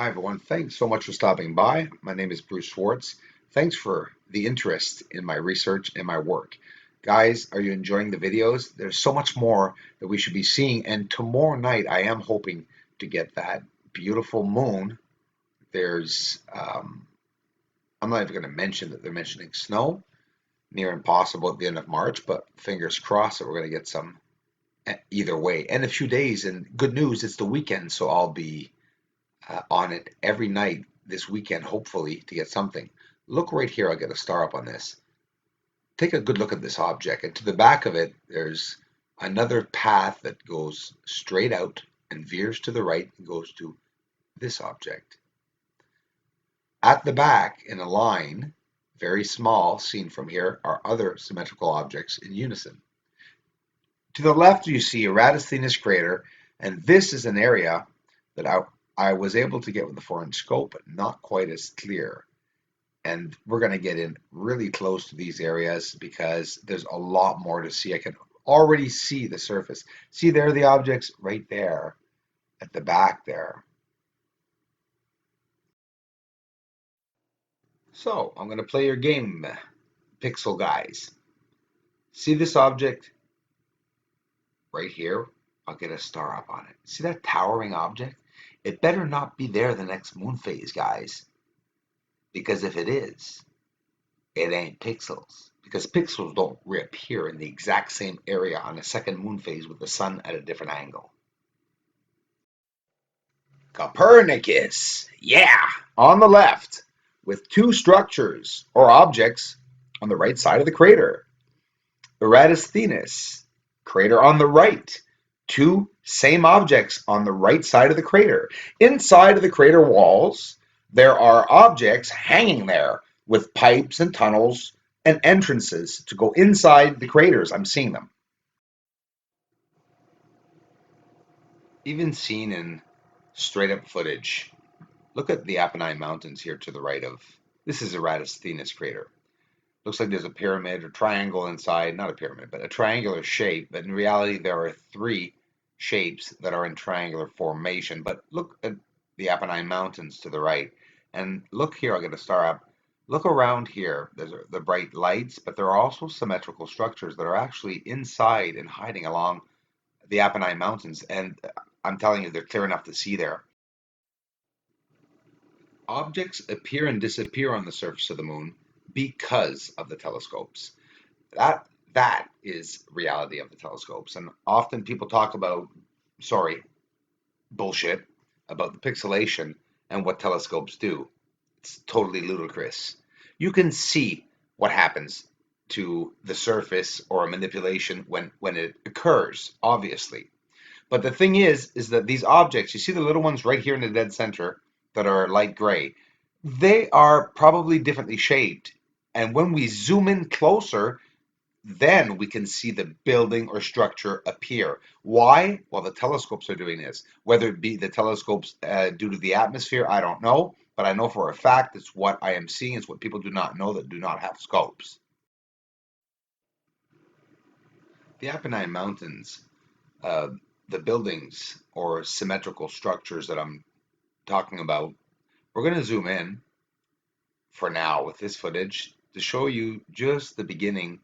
Hi, everyone. Thanks so much for stopping by. My name is Bruce Schwartz. Thanks for the interest in my research and my work. Guys, are you enjoying the videos? There's so much more that we should be seeing. And tomorrow night, I am hoping to get that beautiful moon. I'm not even going to mention that they're mentioning snow, near impossible at the end of March, but fingers crossed that we're going to get some either way. And a few days, and good news, it's the weekend, so I'll be on it every night this weekend, hopefully, to get something. Look right here, I'll get a star up on this. Take a good look at this object, and to the back of it, there's another path that goes straight out and veers to the right and goes to this object. At the back, in a line, very small, seen from here, are other symmetrical objects in unison. To the left, you see Eratosthenes crater, and this is an area that I was able to get with the 4-inch scope, but not quite as clear. And we're going to get in really close to these areas because there's a lot more to see. I can already see the surface. See there are the objects right there at the back there. So I'm going to play your game, pixel guys. See this object right here? I'll get a star up on it. See that towering object? It better not be there the next moon phase, guys. Because if it is, it ain't pixels. Because pixels don't reappear in the exact same area on a second moon phase with the sun at a different angle. Copernicus, yeah, on the left, with two structures or objects on the right side of the crater. Eratosthenes, crater on the right. Two same objects on the right side of the crater. Inside of the crater walls, there are objects hanging there with pipes and tunnels and entrances to go inside the craters. I'm seeing them. Even seen in straight up footage. Look at the Apennine Mountains here to the right of. This is Eratosthenes crater. Looks like there's a pyramid or triangle inside, not a pyramid, but a triangular shape. But in reality, there are three shapes that are in triangular formation. But look at the Apennine Mountains to the right. And look here, I'll get a star up. Look around here. There's the bright lights, but there are also symmetrical structures that are actually inside and hiding along the Apennine Mountains. And I'm telling you, they're clear enough to see there. Objects appear and disappear on the surface of the moon because of the telescopes. That is reality of the telescopes. And often people talk about, sorry, bullshit about the pixelation and what telescopes do. It's totally ludicrous. You can see what happens to the surface or a manipulation when it occurs, obviously. But the thing is that these objects, you see the little ones right here in the dead center that are light gray, they are probably differently shaped. And when we zoom in closer, then we can see the building or structure appear. Why? Well, the telescopes are doing this. Whether it be the telescopes due to the atmosphere, I don't know. But I know for a fact it's what I am seeing. It's what people do not know that do not have scopes. The Apennine Mountains, uh, the buildings or symmetrical structures that I'm talking about, we're going to zoom in for now with this footage to show you just the beginning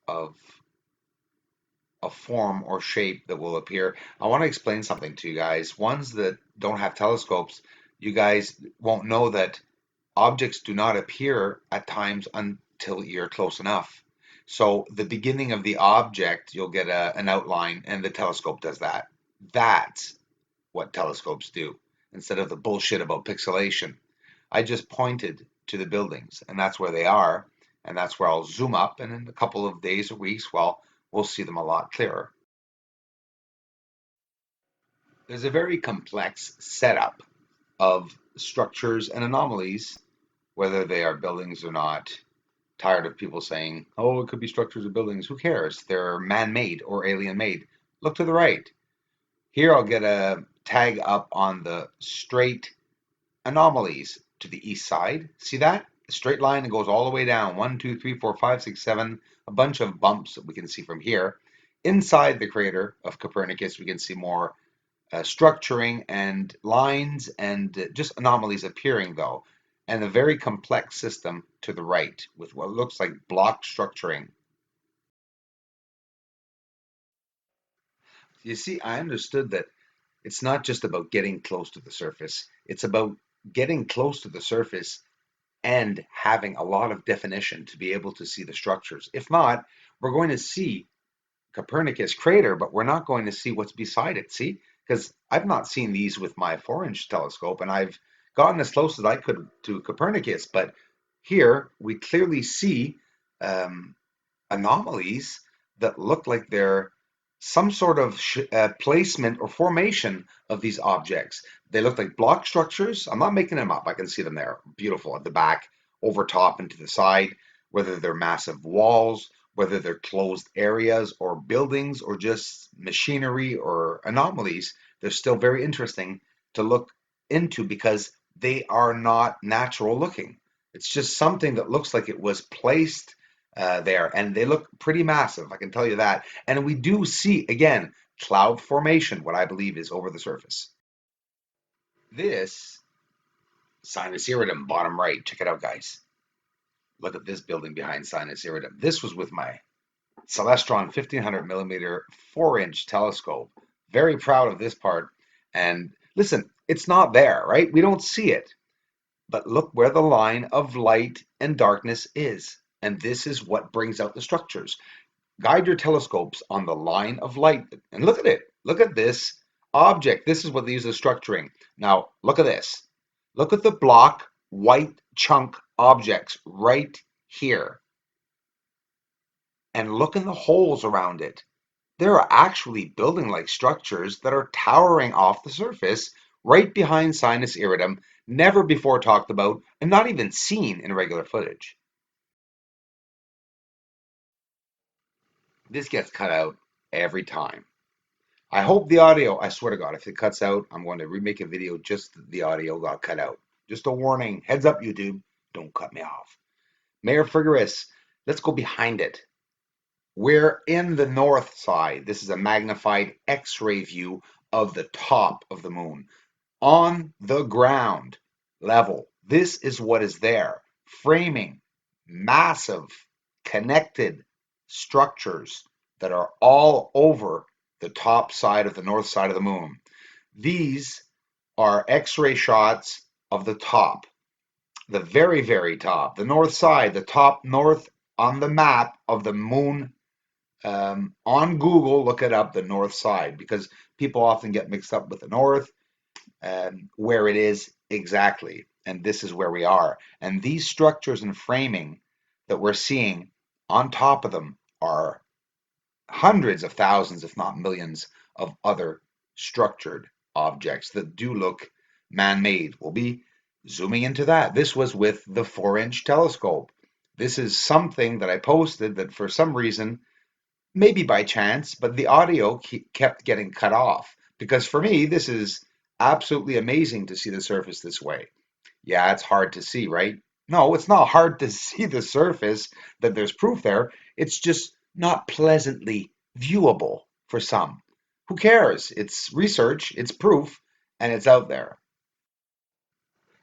of a form or shape that will appear. I want to explain something to you guys. Ones that don't have telescopes, you guys won't know that objects do not appear at times until you're close enough. So the beginning of the object, you'll get an outline, and the telescope does that. That's what telescopes do, instead of the bullshit about pixelation. I just pointed to the buildings, and that's where they are, and that's where I'll zoom up, and in a couple of days or weeks, well, we'll see them a lot clearer. There's a very complex setup of structures and anomalies, whether they are buildings or not. Tired of people saying, oh, it could be structures or buildings. Who cares? They're man-made or alien-made. Look to the right. Here I'll get a tag up on the straight anomalies to the east side. See that? A straight line that goes all the way down. 1, 2, 3, 4, 5, 6, 7. A bunch of bumps that we can see from here. Inside the crater of Copernicus, we can see more structuring and lines and just anomalies appearing, though, and a very complex system to the right with what looks like block structuring. You see, I understood that it's not just about getting close to the surface, it's about getting close to the surface and having a lot of definition to be able to see the structures. If not, we're going to see Copernicus crater, but we're not going to see what's beside it. See, because I've not seen these with my 4-inch telescope, and I've gotten as close as I could to Copernicus, but here we clearly see um, anomalies that look like they're some sort of placement or formation of these objects. They look like block structures. I'm not making them up. I can see them there. Beautiful at the back, over top, and to the side, whether they're massive walls, whether they're closed areas or buildings or just machinery or anomalies. They're still very interesting to look into because they are not natural looking. It's just something that looks like it was placed there, and they look pretty massive, I can tell you that. And we do see, again, cloud formation, what I believe is over the surface. This Sinus Iridum, bottom right, check it out, guys. Look at this building behind Sinus Iridum. This was with my Celestron 1500 millimeter 4-inch telescope. Very proud of this part. And listen, it's not there, right? We don't see it. But look where the line of light and darkness is. And this is what brings out the structures. Guide your telescopes on the line of light and look at it. Look at this object. This is what they use as structuring. Now, look at this. Look at the block white chunk objects right here. And look in the holes around it. There are actually building-like structures that are towering off the surface right behind Sinus Iridum, never before talked about and not even seen in regular footage. This gets cut out every time. I hope the audio, I swear to God, if it cuts out, I'm going to remake a video just the audio got cut out. Just a warning. Heads up, YouTube. Don't cut me off. Mayor Frigaris, let's go behind it. We're in the north side. This is a magnified X-ray view of the top of the moon. On the ground level, this is what is there. Framing massive connected structures that are all over the top side of the north side of the moon. These are X-ray shots of the top, the very, very top, the north side, the top north on the map of the moon. On Google, look it up, the north side, because people often get mixed up with the north, where it is exactly. And this is where we are. And these structures and framing that we're seeing on top of them are hundreds of thousands, if not millions, of other structured objects that do look man-made. We'll be zooming into that. This was with the 4-inch telescope. This is something that I posted that for some reason, maybe by chance, but the audio kept getting cut off. Because for me, this is absolutely amazing to see the surface this way. Yeah, it's hard to see, right? No, it's not hard to see the surface that there's proof there. It's just not pleasantly viewable for some. Who cares? It's research, it's proof, and it's out there.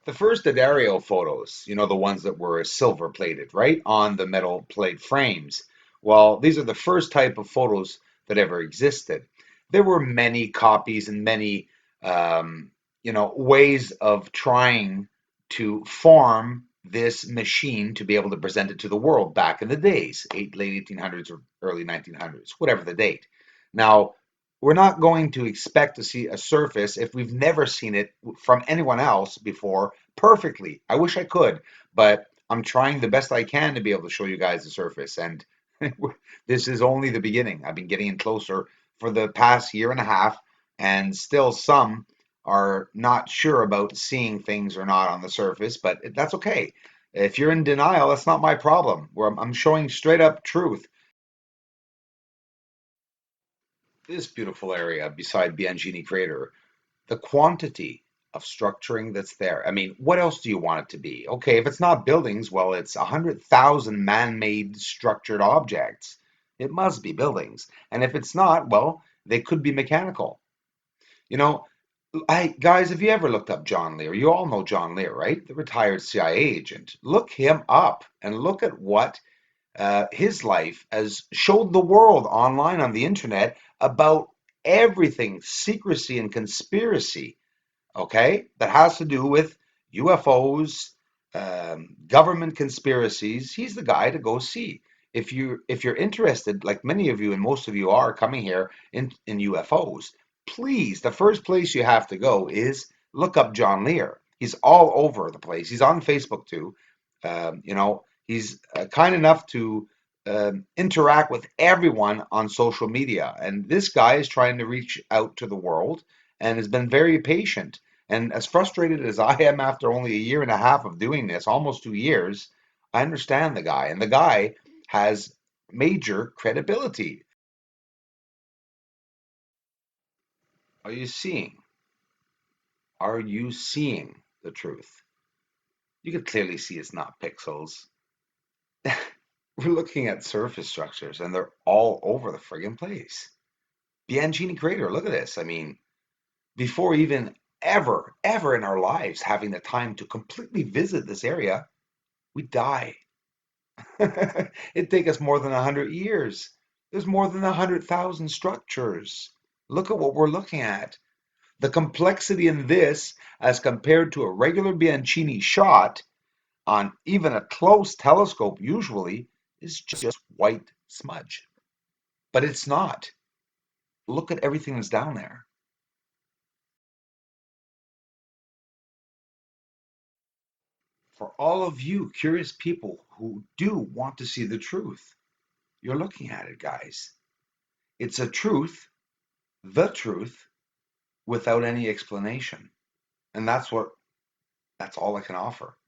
The first aerial photos, the ones that were silver plated, right, on the metal plate frames. Well, these are the first type of photos that ever existed. There were many copies and many, ways of trying to form this machine to be able to present it to the world back in the days, late 1800s or early 1900s, whatever the date. Now, we're not going to expect to see a surface if we've never seen it from anyone else before perfectly. I wish I could, but I'm trying the best I can to be able to show you guys the surface. And this is only the beginning. I've been getting in closer for the past year and a half, and still some are not sure about seeing things or not on the surface, but that's okay. If you're in denial, that's not my problem. Where I'm showing straight up truth. This beautiful area beside Bianchini Crater, the quantity of structuring that's there. I mean, what else do you want it to be? Okay, if it's not buildings, well, it's 100,000 man-made structured objects. It must be buildings. And if it's not, well, they could be mechanical. You know, guys, have you ever looked up John Lear? You all know John Lear, right? The retired CIA agent. Look him up and look at what his life has showed the world online on the internet about everything secrecy and conspiracy, okay, that has to do with UFOs, government conspiracies. He's the guy to go see. If you're interested, like many of you and most of you are coming here in UFOs, please, the first place you have to go is look up John Lear. He's all over the place. He's on Facebook too. He's kind enough to interact with everyone on social media, and this guy is trying to reach out to the world and has been very patient. And as frustrated as I am after only a year and a half of doing this, almost 2 years, I understand the guy. And the guy has major credibility. Are you seeing? Are you seeing the truth? You can clearly see it's not pixels. We're looking at surface structures and they're all over the friggin' place. Bianchini crater, look at this. I mean, before even ever in our lives having the time to completely visit this area, we die. It'd take us more than 100 years. There's more than 100,000 structures. Look at what we're looking at. The complexity in this, as compared to a regular Bianchini shot on even a close telescope, usually is just white smudge. But it's not. Look at everything that's down there. For all of you curious people who do want to see the truth, you're looking at it, guys. It's a truth, the truth, without any explanation. And that's all I can offer.